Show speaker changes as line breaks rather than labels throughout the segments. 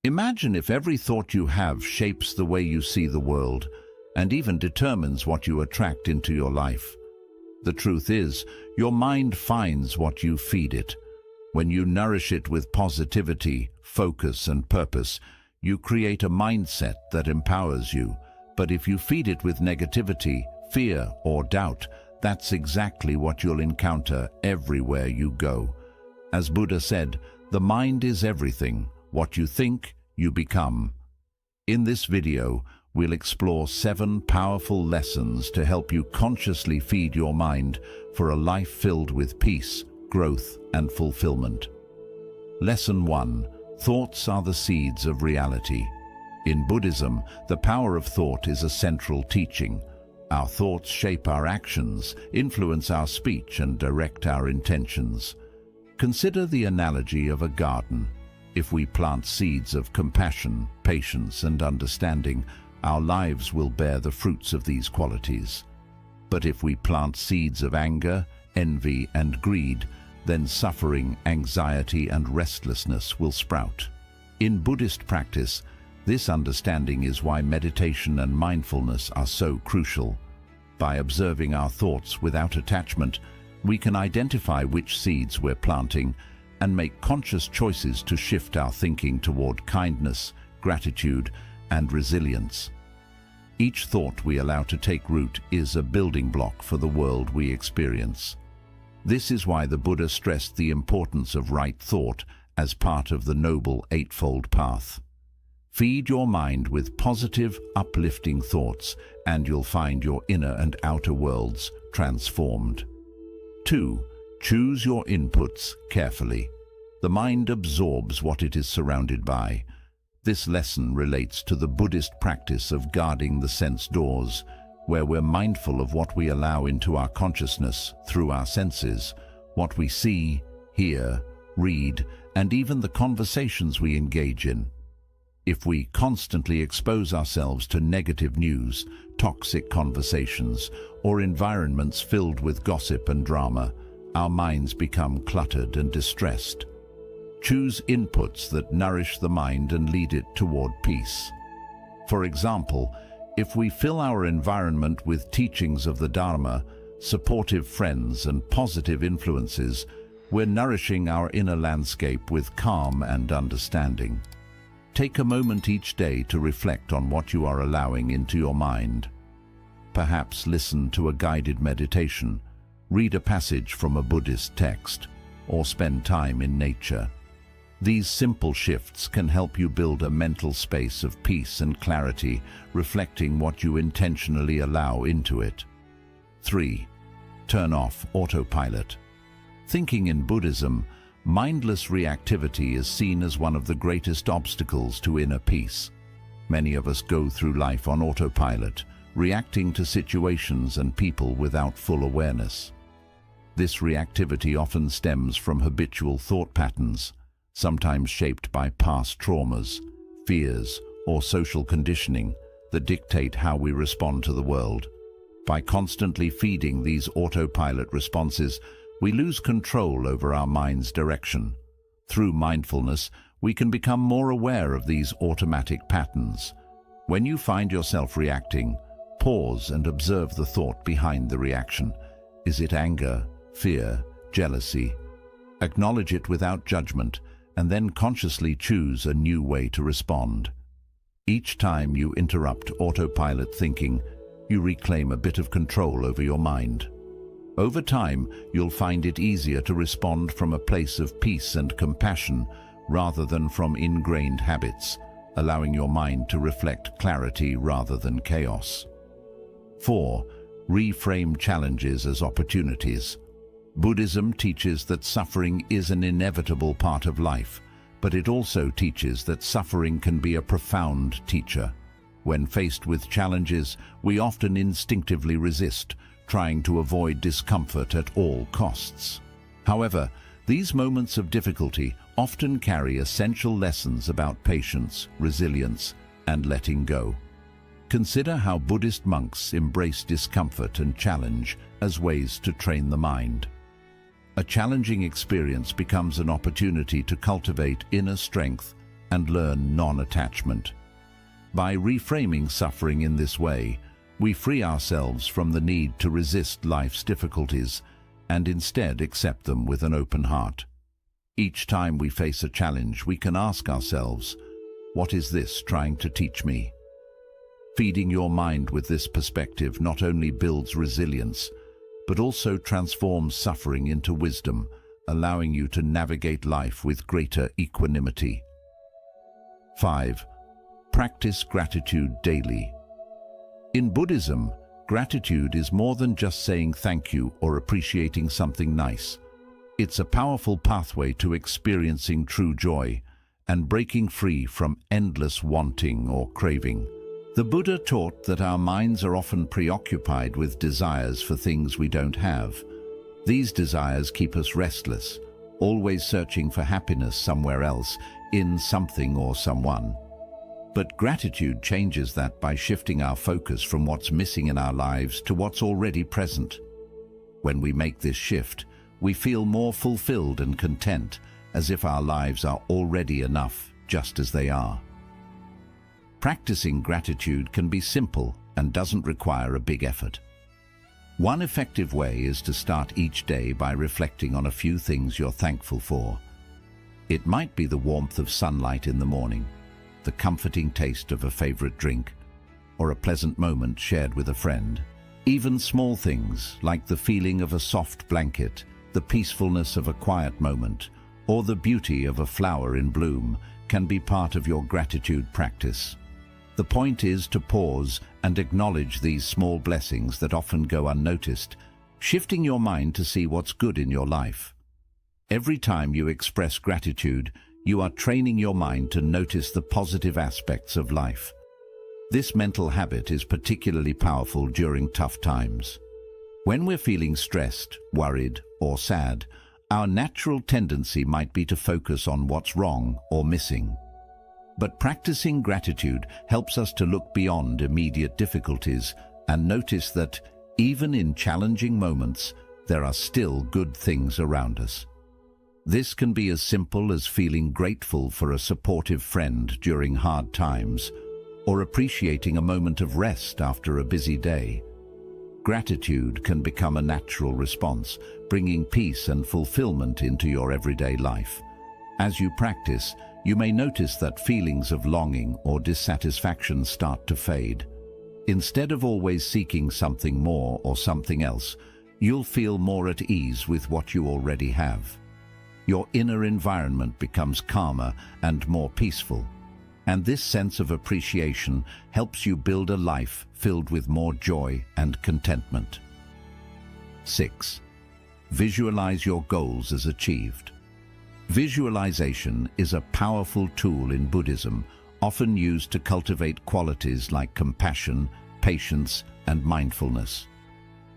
Imagine if every thought you have shapes the way you see the world and even determines what you attract into your life. The truth is, your mind finds what you feed it. When you nourish it with positivity, focus, and purpose, you create a mindset that empowers you. But if you feed it with negativity, fear, or doubt, that's exactly what you'll encounter everywhere you go. As Buddha said, the mind is everything. What you think, you become. In this video, we'll explore 7 powerful lessons to help you consciously feed your mind for a life filled with peace, growth, and fulfillment. Lesson 1. Thoughts are the seeds of reality. In Buddhism, the power of thought is a central teaching. Our thoughts shape our actions, influence our speech, and direct our intentions. Consider the analogy of a garden. If we plant seeds of compassion, patience, and understanding, our lives will bear the fruits of these qualities. But if we plant seeds of anger, envy, and greed, then suffering, anxiety, and restlessness will sprout. In Buddhist practice, this understanding is why meditation and mindfulness are so crucial. By observing our thoughts without attachment, we can identify which seeds we're planting and make conscious choices to shift our thinking toward kindness, gratitude, and resilience. Each thought we allow to take root is a building block for the world we experience. This is why the Buddha stressed the importance of right thought as part of the Noble Eightfold Path. Feed your mind with positive, uplifting thoughts, and you'll find your inner and outer worlds transformed. 2. Choose your inputs carefully. The mind absorbs what it is surrounded by. This lesson relates to the Buddhist practice of guarding the sense doors, where we're mindful of what we allow into our consciousness through our senses, what we see, hear, read, and even the conversations we engage in. If we constantly expose ourselves to negative news, toxic conversations, or environments filled with gossip and drama, our minds become cluttered and distressed. Choose inputs that nourish the mind and lead it toward peace. For example, if we fill our environment with teachings of the Dharma, supportive friends, and positive influences, we're nourishing our inner landscape with calm and understanding. Take a moment each day to reflect on what you are allowing into your mind. Perhaps listen to a guided meditation, read a passage from a Buddhist text, or spend time in nature. These simple shifts can help you build a mental space of peace and clarity, reflecting what you intentionally allow into it. 3. Turn off autopilot. Thinking in Buddhism, mindless reactivity is seen as one of the greatest obstacles to inner peace. Many of us go through life on autopilot, reacting to situations and people without full awareness. This reactivity often stems from habitual thought patterns, sometimes shaped by past traumas, fears, or social conditioning that dictate how we respond to the world. By constantly feeding these autopilot responses, we lose control over our mind's direction. Through mindfulness, we can become more aware of these automatic patterns. When you find yourself reacting, pause and observe the thought behind the reaction. Is it anger, fear, jealousy? Acknowledge it without judgment, and then consciously choose a new way to respond. Each time you interrupt autopilot thinking, you reclaim a bit of control over your mind. Over time, you'll find it easier to respond from a place of peace and compassion rather than from ingrained habits, allowing your mind to reflect clarity rather than chaos. 4. Reframe challenges as opportunities. Buddhism teaches that suffering is an inevitable part of life, but it also teaches that suffering can be a profound teacher. When faced with challenges, we often instinctively resist, trying to avoid discomfort at all costs. However, these moments of difficulty often carry essential lessons about patience, resilience, and letting go. Consider how Buddhist monks embrace discomfort and challenge as ways to train the mind. A challenging experience becomes an opportunity to cultivate inner strength, and learn non-attachment. By reframing suffering in this way, we free ourselves from the need to resist life's difficulties and instead accept them with an open heart. Each time we face a challenge, we can ask ourselves, what is this trying to teach me? Feeding your mind with this perspective not only builds resilience, but also transforms suffering into wisdom, allowing you to navigate life with greater equanimity. 5. Practice gratitude daily. In Buddhism, gratitude is more than just saying thank you or appreciating something nice. It's a powerful pathway to experiencing true joy and breaking free from endless wanting or craving. The Buddha taught that our minds are often preoccupied with desires for things we don't have. These desires keep us restless, always searching for happiness somewhere else, in something or someone. But gratitude changes that by shifting our focus from what's missing in our lives to what's already present. When we make this shift, we feel more fulfilled and content, as if our lives are already enough, just as they are. Practicing gratitude can be simple and doesn't require a big effort. One effective way is to start each day by reflecting on a few things you're thankful for. It might be the warmth of sunlight in the morning, the comforting taste of a favorite drink, or a pleasant moment shared with a friend. Even small things like the feeling of a soft blanket, the peacefulness of a quiet moment, or the beauty of a flower in bloom can be part of your gratitude practice. The point is to pause and acknowledge these small blessings that often go unnoticed, shifting your mind to see what's good in your life. Every time you express gratitude, you are training your mind to notice the positive aspects of life. This mental habit is particularly powerful during tough times. When we're feeling stressed, worried, or sad, our natural tendency might be to focus on what's wrong or missing. But practicing gratitude helps us to look beyond immediate difficulties and notice that, even in challenging moments, there are still good things around us. This can be as simple as feeling grateful for a supportive friend during hard times, or appreciating a moment of rest after a busy day. Gratitude can become a natural response, bringing peace and fulfillment into your everyday life. As you practice, you may notice that feelings of longing or dissatisfaction start to fade. Instead of always seeking something more or something else, you'll feel more at ease with what you already have. Your inner environment becomes calmer and more peaceful, and this sense of appreciation helps you build a life filled with more joy and contentment. 6. Visualize your goals as achieved. Visualization is a powerful tool in Buddhism, often used to cultivate qualities like compassion, patience, and mindfulness.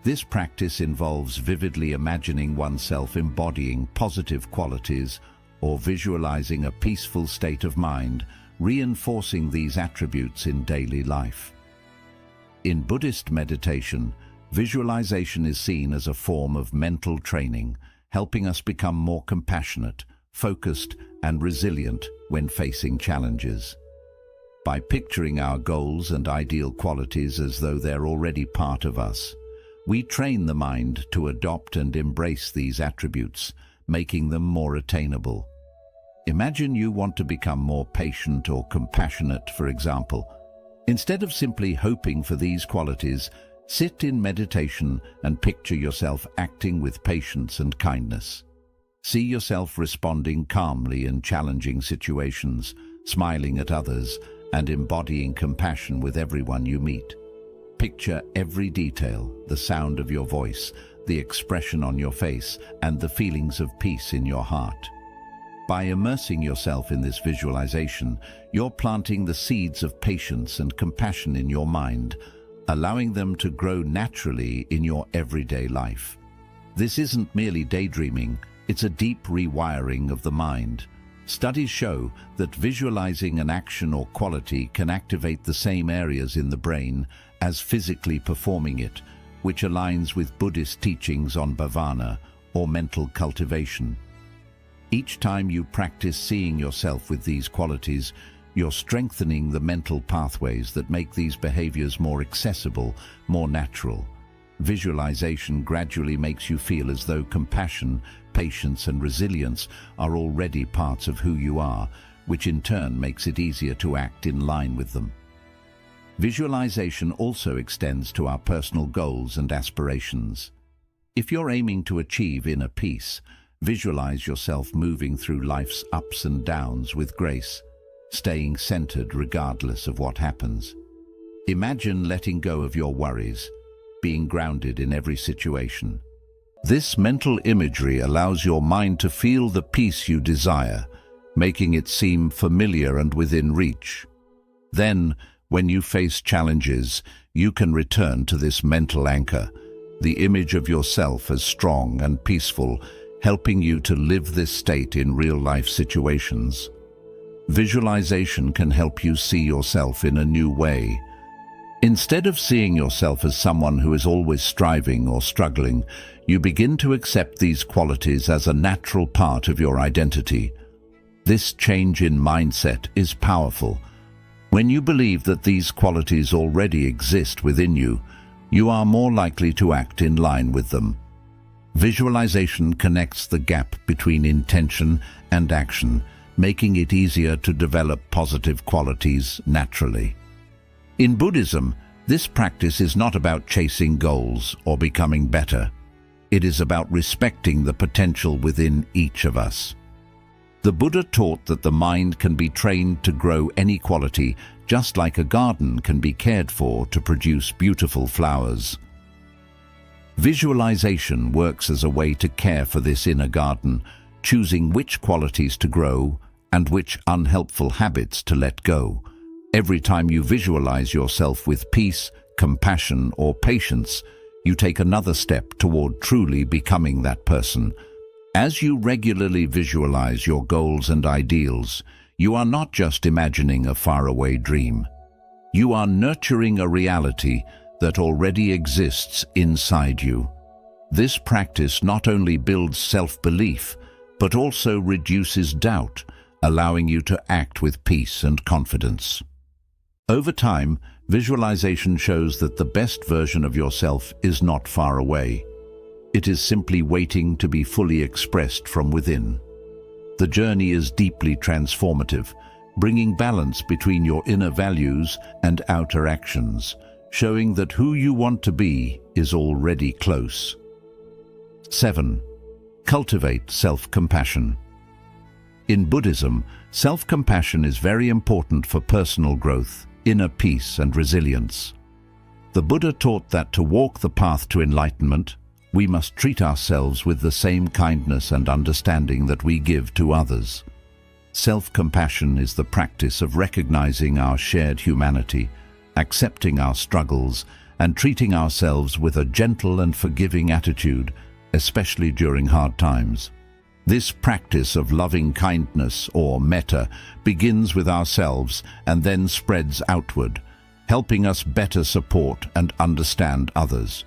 This practice involves vividly imagining oneself embodying positive qualities or visualizing a peaceful state of mind, reinforcing these attributes in daily life. In Buddhist meditation, visualization is seen as a form of mental training, helping us become more compassionate, focused, and resilient when facing challenges. By picturing our goals and ideal qualities as though they're already part of us, we train the mind to adopt and embrace these attributes, making them more attainable. Imagine you want to become more patient or compassionate, for example. Instead of simply hoping for these qualities, sit in meditation and picture yourself acting with patience and kindness. See yourself responding calmly in challenging situations, smiling at others, and embodying compassion with everyone you meet. Picture every detail, the sound of your voice, the expression on your face, and the feelings of peace in your heart. By immersing yourself in this visualization, you're planting the seeds of patience and compassion in your mind, allowing them to grow naturally in your everyday life. This isn't merely daydreaming, it's a deep rewiring of the mind. Studies show that visualizing an action or quality can activate the same areas in the brain as physically performing it, which aligns with Buddhist teachings on bhavana, or mental cultivation. Each time you practice seeing yourself with these qualities, you're strengthening the mental pathways that make these behaviors more accessible, more natural. Visualization gradually makes you feel as though compassion, patience, and resilience are already parts of who you are, which in turn makes it easier to act in line with them. Visualization also extends to our personal goals and aspirations. If you're aiming to achieve inner peace, visualize yourself moving through life's ups and downs with grace, staying centered regardless of what happens. Imagine letting go of your worries, being grounded in every situation. This mental imagery allows your mind to feel the peace you desire, making it seem familiar and within reach. Then, when you face challenges, you can return to this mental anchor, the image of yourself as strong and peaceful, helping you to live this state in real-life situations. Visualization can help you see yourself in a new way. Instead of seeing yourself as someone who is always striving or struggling, you begin to accept these qualities as a natural part of your identity. This change in mindset is powerful. When you believe that these qualities already exist within you, you are more likely to act in line with them. Visualization connects the gap between intention and action, making it easier to develop positive qualities naturally. In Buddhism, this practice is not about chasing goals or becoming better. It is about respecting the potential within each of us. The Buddha taught that the mind can be trained to grow any quality, just like a garden can be cared for to produce beautiful flowers. Visualization works as a way to care for this inner garden, choosing which qualities to grow and which unhelpful habits to let go. Every time you visualize yourself with peace, compassion, or patience, you take another step toward truly becoming that person. As you regularly visualize your goals and ideals, you are not just imagining a faraway dream. You are nurturing a reality that already exists inside you. This practice not only builds self-belief, but also reduces doubt, allowing you to act with peace and confidence. Over time, visualization shows that the best version of yourself is not far away. It is simply waiting to be fully expressed from within. The journey is deeply transformative, bringing balance between your inner values and outer actions, showing that who you want to be is already close. 7. Cultivate self-compassion. In Buddhism, self-compassion is very important for personal growth, inner peace, and resilience. The Buddha taught that to walk the path to enlightenment, we must treat ourselves with the same kindness and understanding that we give to others. Self-compassion is the practice of recognizing our shared humanity, accepting our struggles, and treating ourselves with a gentle and forgiving attitude, especially during hard times. This practice of loving kindness, or metta, begins with ourselves and then spreads outward, helping us better support and understand others.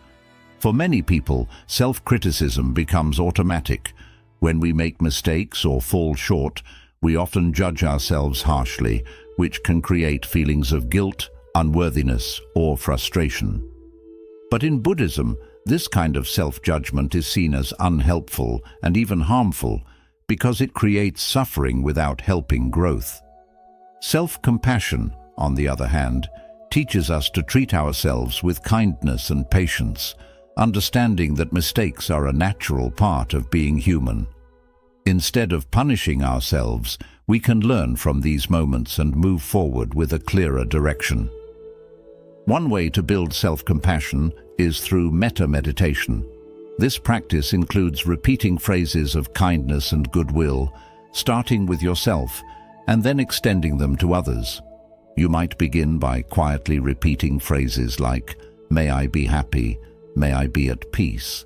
For many people, self-criticism becomes automatic. When we make mistakes or fall short, we often judge ourselves harshly, which can create feelings of guilt, unworthiness, or frustration. But in Buddhism, this kind of self-judgment is seen as unhelpful and even harmful because it creates suffering without helping growth. Self-compassion, on the other hand, teaches us to treat ourselves with kindness and patience, understanding that mistakes are a natural part of being human. Instead of punishing ourselves, we can learn from these moments and move forward with a clearer direction. One way to build self-compassion is through metta meditation. This practice includes repeating phrases of kindness and goodwill, starting with yourself and then extending them to others. You might begin by quietly repeating phrases like, "May I be happy," "May I be at peace."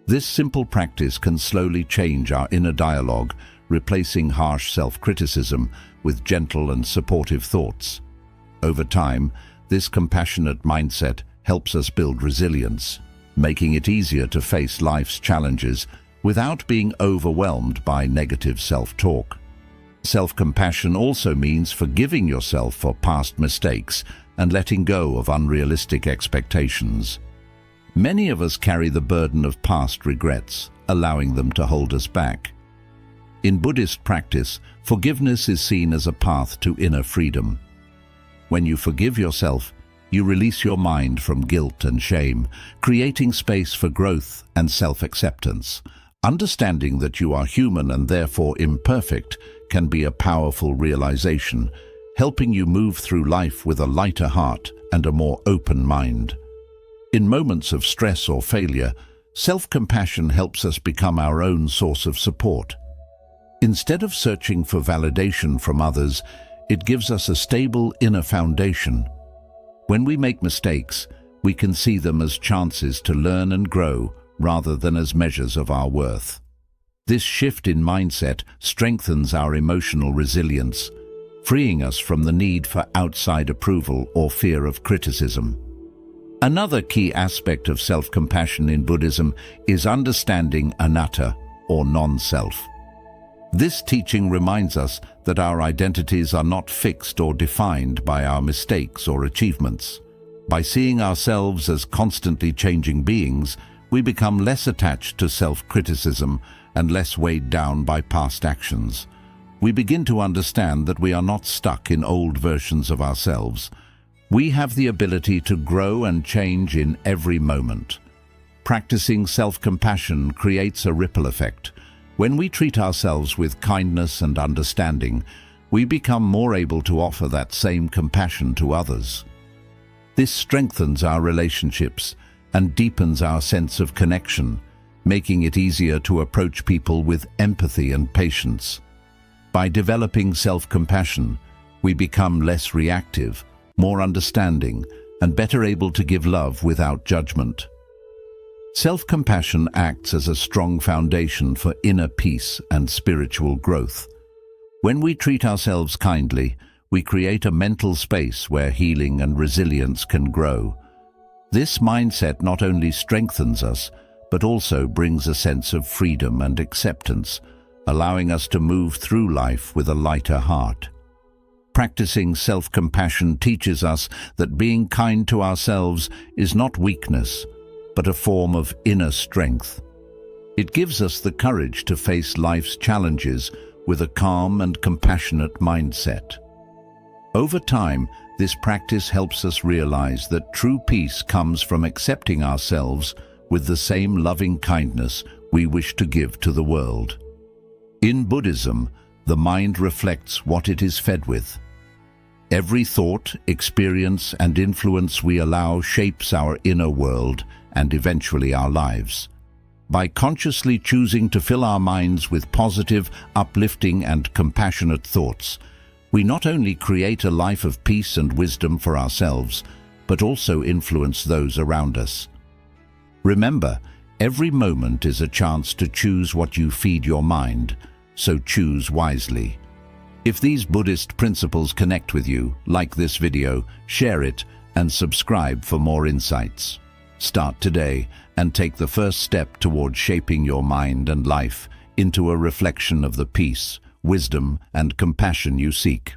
This simple practice can slowly change our inner dialogue, replacing harsh self-criticism with gentle and supportive thoughts. Over time, this compassionate mindset helps us build resilience, making it easier to face life's challenges without being overwhelmed by negative self-talk. Self-compassion also means forgiving yourself for past mistakes and letting go of unrealistic expectations. Many of us carry the burden of past regrets, allowing them to hold us back. In Buddhist practice, forgiveness is seen as a path to inner freedom. When you forgive yourself, you release your mind from guilt and shame, creating space for growth and self-acceptance. Understanding that you are human and therefore imperfect can be a powerful realization, helping you move through life with a lighter heart and a more open mind. In moments of stress or failure, self-compassion helps us become our own source of support. Instead of searching for validation from others, it gives us a stable inner foundation. When we make mistakes, we can see them as chances to learn and grow rather than as measures of our worth. This shift in mindset strengthens our emotional resilience, freeing us from the need for outside approval or fear of criticism. Another key aspect of self-compassion in Buddhism is understanding anatta, or non-self. This teaching reminds us that our identities are not fixed or defined by our mistakes or achievements. By seeing ourselves as constantly changing beings, we become less attached to self-criticism and less weighed down by past actions. We begin to understand that we are not stuck in old versions of ourselves. We have the ability to grow and change in every moment. Practicing self-compassion creates a ripple effect. When we treat ourselves with kindness and understanding, we become more able to offer that same compassion to others. This strengthens our relationships and deepens our sense of connection, making it easier to approach people with empathy and patience. By developing self-compassion, we become less reactive, more understanding, and better able to give love without judgment. Self-compassion acts as a strong foundation for inner peace and spiritual growth. When we treat ourselves kindly, we create a mental space where healing and resilience can grow. This mindset not only strengthens us, but also brings a sense of freedom and acceptance, allowing us to move through life with a lighter heart. Practicing self-compassion teaches us that being kind to ourselves is not weakness, but a form of inner strength. It gives us the courage to face life's challenges with a calm and compassionate mindset. Over time, this practice helps us realize that true peace comes from accepting ourselves with the same loving kindness we wish to give to the world. In Buddhism, the mind reflects what it is fed with. Every thought, experience, and influence we allow shapes our inner world and eventually our lives. By consciously choosing to fill our minds with positive, uplifting, and compassionate thoughts, we not only create a life of peace and wisdom for ourselves, but also influence those around us. Remember, every moment is a chance to choose what you feed your mind, so choose wisely. If these Buddhist principles connect with you, like this video, share it, and subscribe for more insights. Start today and take the first step towards shaping your mind and life into a reflection of the peace, wisdom, and compassion you seek.